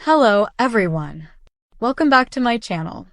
Hello, everyone. Welcome back to my channel.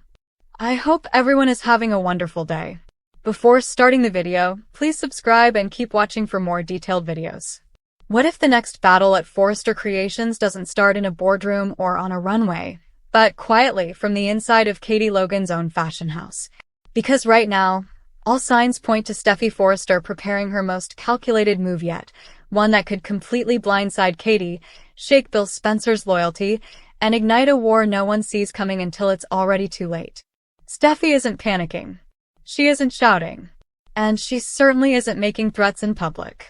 I hope everyone is having a wonderful day. Before starting the video, please subscribe and keep watching for more detailed videos. What if the next battle at Forrester Creations doesn't start in a boardroom or on a runway, but quietly from the inside of Katie Logan's own fashion house? Because right now, all signs point to Steffy Forrester preparing her most calculated move yet, one that could completely blindside Katie, shake Bill Spencer's loyalty, and ignite a war no one sees coming until it's already too late. Steffy isn't panicking. She isn't shouting. And she certainly isn't making threats in public.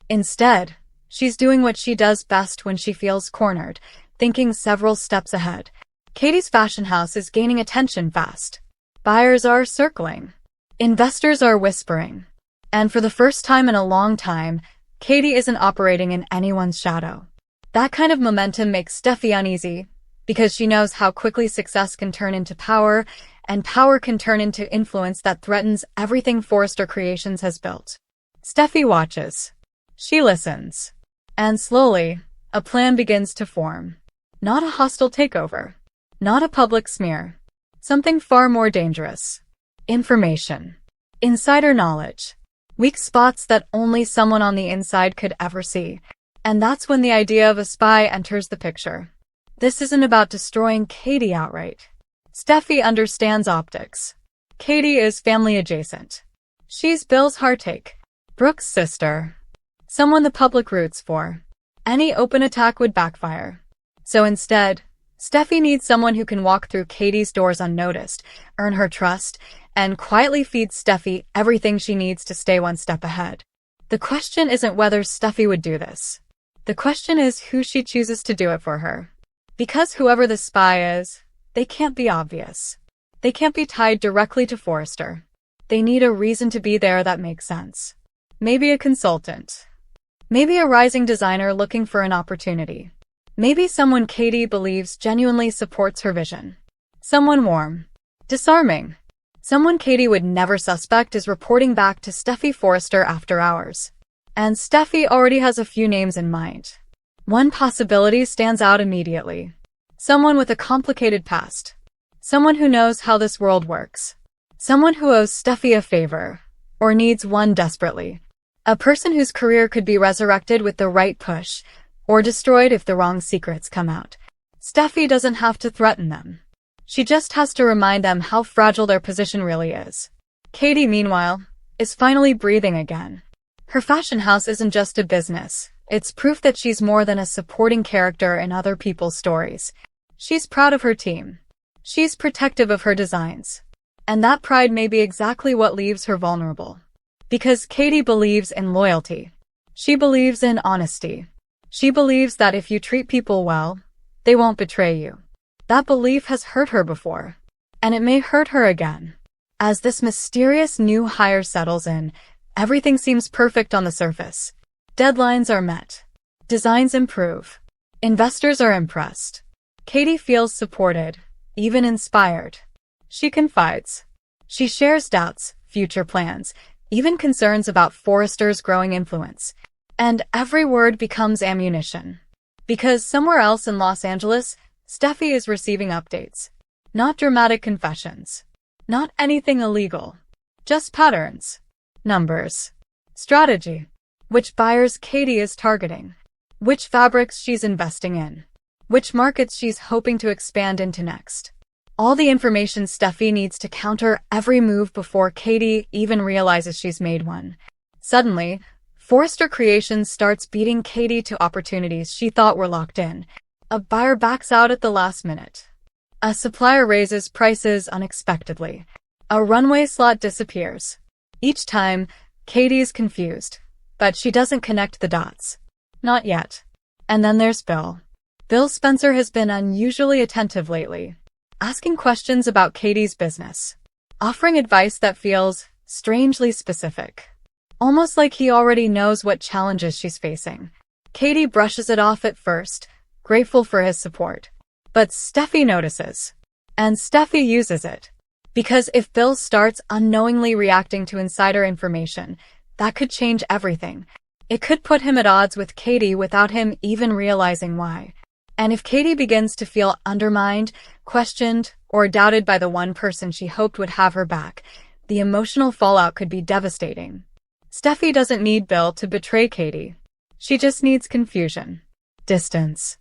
Instead, she's doing what she does best when she feels cornered, thinking several steps ahead. Katie's fashion house is gaining attention fast. Buyers are circling. Investors are whispering. And for the first time in a long time, Katie isn't operating in anyone's shadow. That kind of momentum makes Steffy uneasy, because she knows how quickly success can turn into power, and power can turn into influence that threatens everything Forrester Creations has built. Steffy watches. She listens. And slowly, a plan begins to form. Not a hostile takeover. Not a public smear. Something far more dangerous. Information. Insider knowledge. Weak spots that only someone on the inside could ever see. And that's when the idea of a spy enters the picture. This isn't about destroying Katie outright. Steffy understands optics. Katie is family adjacent. She's Bill's heartache. Brooke's sister. Someone the public roots for. Any open attack would backfire. So instead, Steffy needs someone who can walk through Katie's doors unnoticed, earn her trust, and quietly feed Steffy everything she needs to stay one step ahead. The question isn't whether Steffy would do this. The question is who she chooses to do it for her. Because whoever the spy is, they can't be obvious. They can't be tied directly to Forrester. They need a reason to be there that makes sense. Maybe a consultant. Maybe a rising designer looking for an opportunity. Maybe someone Katie believes genuinely supports her vision. Someone warm. Disarming. Someone Katie would never suspect is reporting back to Steffy Forrester after hours. And Steffy already has a few names in mind. One possibility stands out immediately. Someone with a complicated past. Someone who knows how this world works. Someone who owes Steffy a favor, or needs one desperately. A person whose career could be resurrected with the right push, or destroyed if the wrong secrets come out. Steffy doesn't have to threaten them. She just has to remind them how fragile their position really is. Katie, meanwhile, is finally breathing again. Her fashion house isn't just a business. It's proof that she's more than a supporting character in other people's stories. She's proud of her team. She's protective of her designs. And that pride may be exactly what leaves her vulnerable. Because Katie believes in loyalty. She believes in honesty. She believes that if you treat people well, they won't betray you. That belief has hurt her before. And it may hurt her again. As this mysterious new hire settles in, everything seems perfect on the surface. Deadlines are met. Designs improve. Investors are impressed. Katie feels supported, even inspired. She confides. She shares doubts, future plans, even concerns about Forrester's growing influence. And every word becomes ammunition. Because somewhere else in Los Angeles, Steffy is receiving updates. Not dramatic confessions. Not anything illegal. Just patterns. Numbers. Strategy. Which buyers Katie is targeting. Which fabrics she's investing in. Which markets she's hoping to expand into next. All the information Steffy needs to counter every move before Katie even realizes she's made one. Suddenly, Forrester Creations starts beating Katie to opportunities she thought were locked in. A buyer backs out at the last minute. A supplier raises prices unexpectedly. A runway slot disappears. Each time, Katie's confused. But she doesn't connect the dots. Not yet. And then there's Bill. Bill Spencer has been unusually attentive lately, asking questions about Katie's business, offering advice that feels strangely specific. Almost like he already knows what challenges she's facing. Katie brushes it off at first, grateful for his support. But Steffy notices. And Steffy uses it. Because if Bill starts unknowingly reacting to insider information, that could change everything. It could put him at odds with Katie without him even realizing why. And if Katie begins to feel undermined, questioned, or doubted by the one person she hoped would have her back, the emotional fallout could be devastating. Steffy doesn't need Bill to betray Katie. She just needs confusion, distance,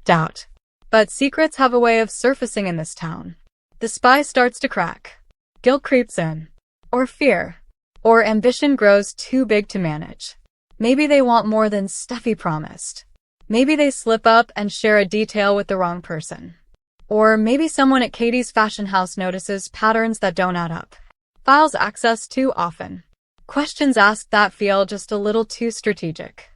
doubt. But secrets have a way of surfacing in this town. The spy starts to crack. Guilt creeps in. Or fear. Or ambition grows too big to manage. Maybe they want more than Steffy promised. Maybe they slip up and share a detail with the wrong person. Or maybe someone at Katie's fashion house notices patterns that don't add up. Files accessed too often. Questions asked that feel just a little too strategic.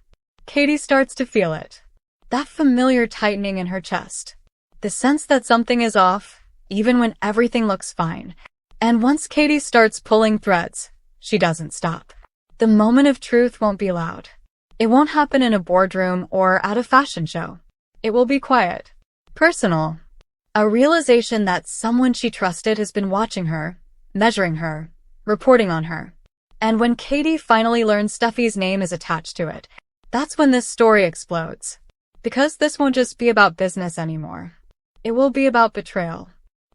Katie starts to feel it. That familiar tightening in her chest. The sense that something is off, even when everything looks fine. And once Katie starts pulling threads, she doesn't stop. The moment of truth won't be loud. It won't happen in a boardroom or at a fashion show. It will be quiet. Personal. A realization that someone she trusted has been watching her, measuring her, reporting on her. And when Katie finally learns Steffy's name is attached to it, that's when this story explodes. Because this won't just be about business anymore. It will be about betrayal.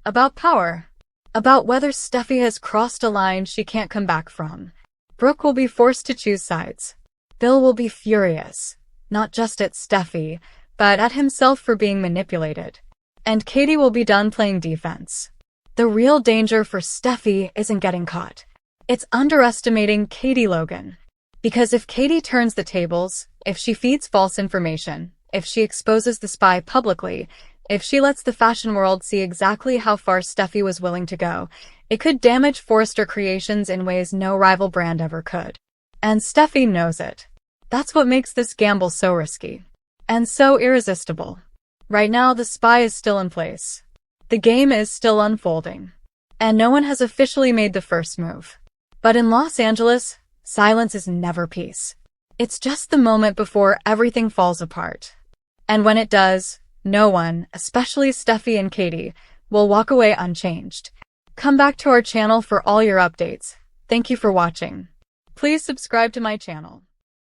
About power. About whether Steffy has crossed a line she can't come back from. Brooke will be forced to choose sides. Bill will be furious. Not just at Steffy, but at himself for being manipulated. And Katie will be done playing defense. The real danger for Steffy isn't getting caught. It's underestimating Katie Logan. Because if Katie turns the tables, if she feeds false information, if she exposes the spy publicly, if she lets the fashion world see exactly how far Steffy was willing to go, it could damage Forrester Creations in ways no rival brand ever could. And Steffy knows it. That's what makes this gamble so risky. And so irresistible. Right now, the spy is still in place. The game is still unfolding. And no one has officially made the first move. But in Los Angeles, silence is never peace. It's just the moment before everything falls apart. And when it does, no one, especially Steffy and Katie, will walk away unchanged. Come back to our channel for all your updates. Thank you for watching. Please subscribe to my channel.